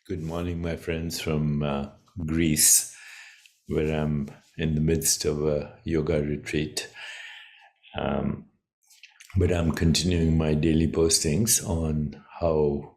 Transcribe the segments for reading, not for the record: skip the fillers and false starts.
Good morning, my friends from Greece, where I'm in the midst of a yoga retreat. Um, but I'm continuing my daily postings on how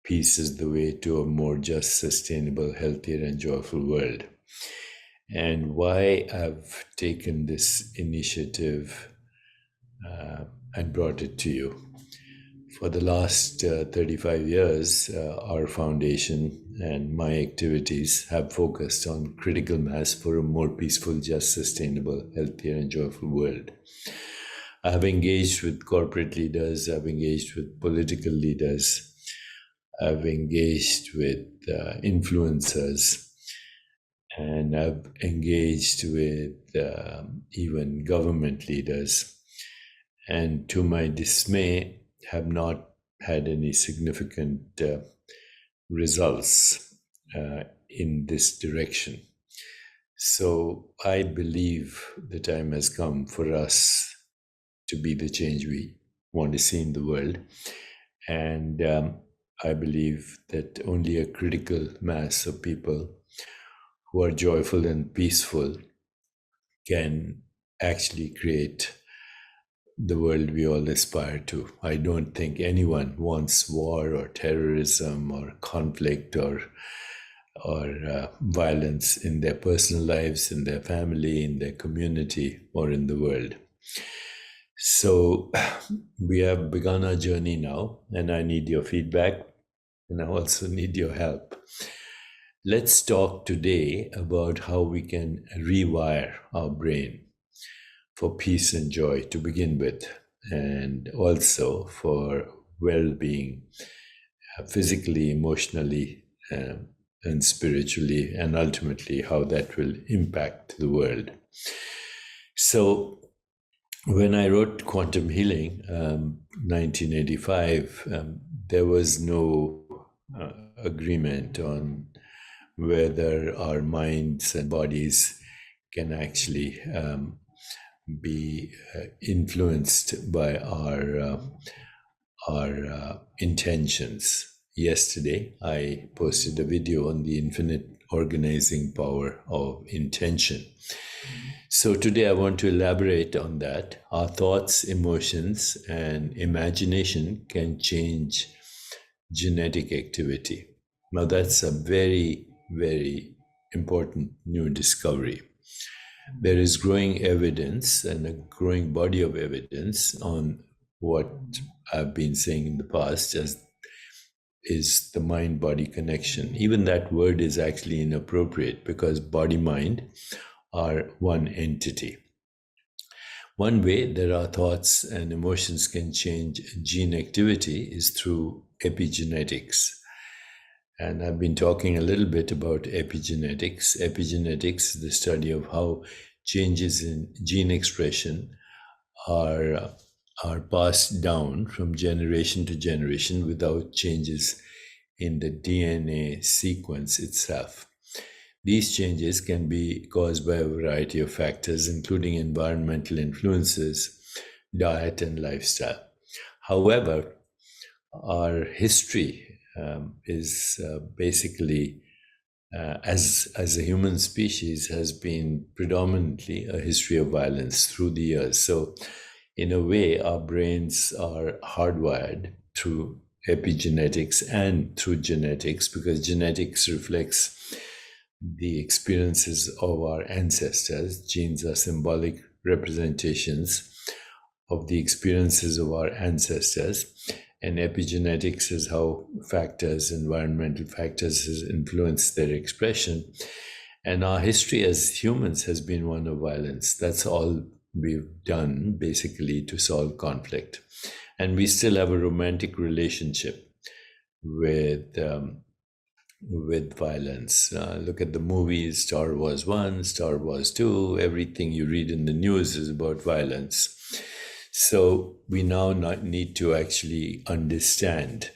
peace is the way to a more just, sustainable, healthier, and joyful world. And why I've taken this initiative and brought it to you. For the last 35 years, our foundation and my activities have focused on critical mass for a more peaceful, just, sustainable, healthier, and joyful world. I have engaged with corporate leaders, I've engaged with political leaders, I've engaged with influencers, and I've engaged with even government leaders. And to my dismay, have not had any significant results in this direction. So I believe the time has come for us to be the change we want to see in the world. And I believe that only a critical mass of people who are joyful and peaceful can actually create the world we all aspire to. I don't think anyone wants war or terrorism or conflict or violence in their personal lives, in their family, in their community, or in the world. So we have begun our journey now, and I need your feedback, and I also need your help. Let's talk today about how we can rewire our brain for peace and joy to begin with, and also for well-being, physically, emotionally, and spiritually, and ultimately how that will impact the world. So when I wrote Quantum Healing, 1985, there was no agreement on whether our minds and bodies can actually be influenced by our intentions. Yesterday, I posted a video on the infinite organizing power of intention. So today I want to elaborate on that. Our thoughts, emotions, and imagination can change genetic activity. Now that's a very, very important new discovery. There is growing evidence and a growing body of evidence on what I've been saying in the past as is the mind-body connection. Even that word is actually inappropriate because body-mind are one entity. One way that our thoughts and emotions can change gene activity is through epigenetics. And I've been talking a little bit about epigenetics. Epigenetics is the study of how changes in gene expression are passed down from generation to generation without changes in the DNA sequence itself. These changes can be caused by a variety of factors, including environmental influences, diet, and lifestyle. However, our history is basically, as a human species, has been predominantly a history of violence through the years. So in a way, our brains are hardwired through epigenetics and through genetics, because genetics reflects the experiences of our ancestors. Genes are symbolic representations of the experiences of our ancestors. And epigenetics is how factors, environmental factors, has influenced their expression. And our history as humans has been one of violence. That's all we've done, basically, to solve conflict. And we still have a romantic relationship with violence. Look at the movies, Star Wars 1, Star Wars 2, everything you read in the news is about violence. So we now need to actually understand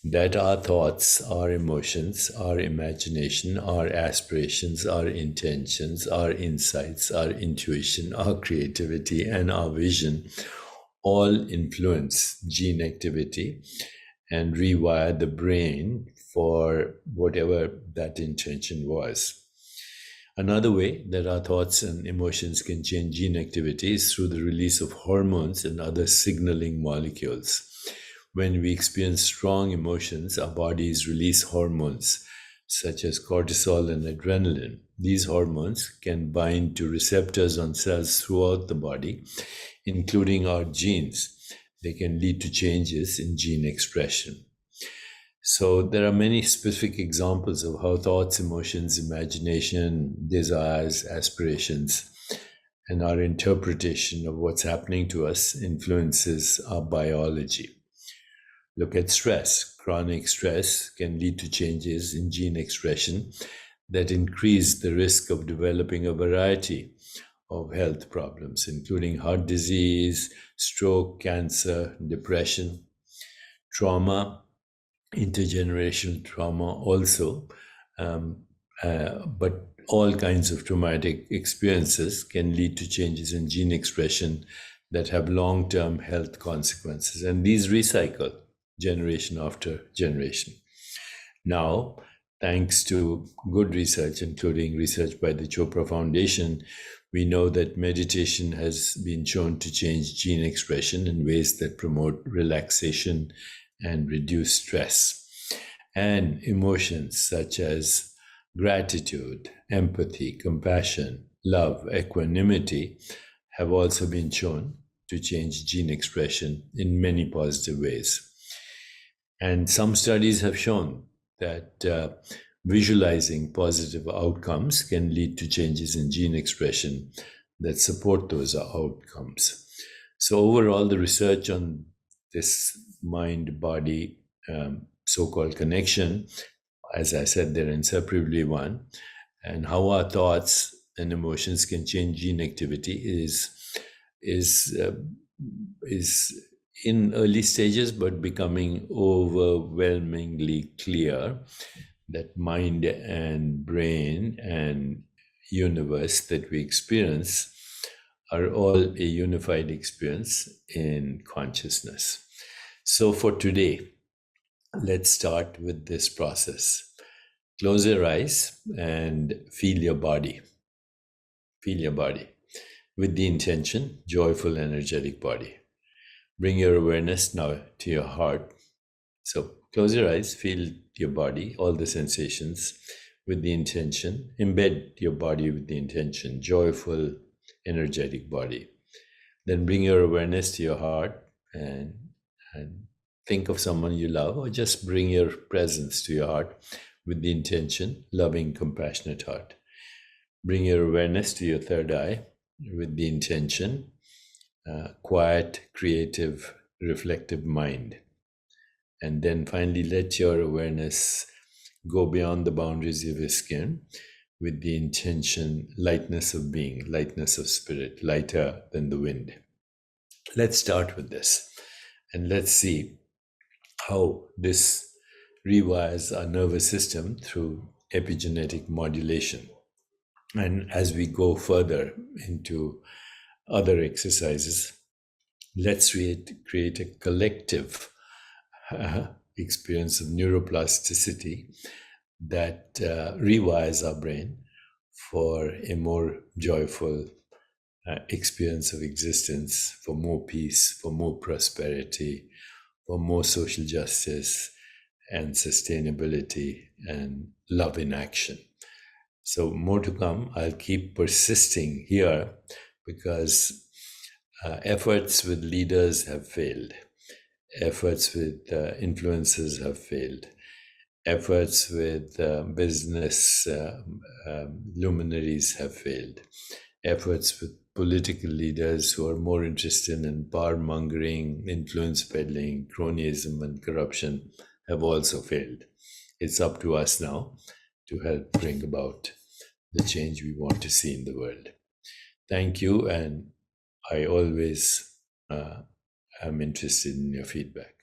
that our thoughts, our emotions, our imagination, our aspirations, our intentions, our insights, our intuition, our creativity, and our vision all influence gene activity and rewire the brain for whatever that intention was. Another way that our thoughts and emotions can change gene activity is through the release of hormones and other signaling molecules. When we experience strong emotions, our bodies release hormones such as cortisol and adrenaline. These hormones can bind to receptors on cells throughout the body, including our genes. They can lead to changes in gene expression. So there are many specific examples of how thoughts, emotions, imagination, desires, aspirations, and our interpretation of what's happening to us influences our biology. Look at stress. Chronic stress can lead to changes in gene expression that increase the risk of developing a variety of health problems, including heart disease, stroke, cancer, depression, trauma, intergenerational trauma also, but all kinds of traumatic experiences can lead to changes in gene expression that have long-term health consequences, and these recycle generation after generation. Now, thanks to good research, including research by the Chopra Foundation, we know that meditation has been shown to change gene expression in ways that promote relaxation and reduce stress. And emotions such as gratitude, empathy, compassion, love, equanimity have also been shown to change gene expression in many positive ways. And some studies have shown that visualizing positive outcomes can lead to changes in gene expression that support those outcomes. So overall, the research on this mind-body so-called connection, as I said, they're inseparably one, and how our thoughts and emotions can change gene activity is in early stages, but becoming overwhelmingly clear that mind and brain and universe that we experience are all a unified experience in consciousness. So for today, let's start with this process. Close your eyes and feel your body. Feel your body with the intention, joyful, energetic body. Bring your awareness now to your heart. So close your eyes, feel your body, all the sensations with the intention. Embed your body with the intention, joyful, energetic body. Then bring your awareness to your heart and think of someone you love, or just bring your presence to your heart with the intention, loving, compassionate heart. Bring your awareness to your third eye with the intention, quiet, creative, reflective mind. And then finally, let your awareness go beyond the boundaries of your skin with the intention, lightness of being, lightness of spirit, lighter than the wind. Let's start with this, and let's see how this rewires our nervous system through epigenetic modulation. And as we go further into other exercises, let's create a collective experience of neuroplasticity that rewires our brain for a more joyful experience of existence, for more peace, for more prosperity, for more social justice and sustainability and love in action. So more to come. I'll keep persisting here because efforts with leaders have failed. Efforts with influencers have failed. Efforts with business luminaries have failed. Efforts with political leaders who are more interested in power mongering, influence peddling, cronyism, and corruption have also failed. It's up to us now to help bring about the change we want to see in the world. Thank you, and I always am interested in your feedback.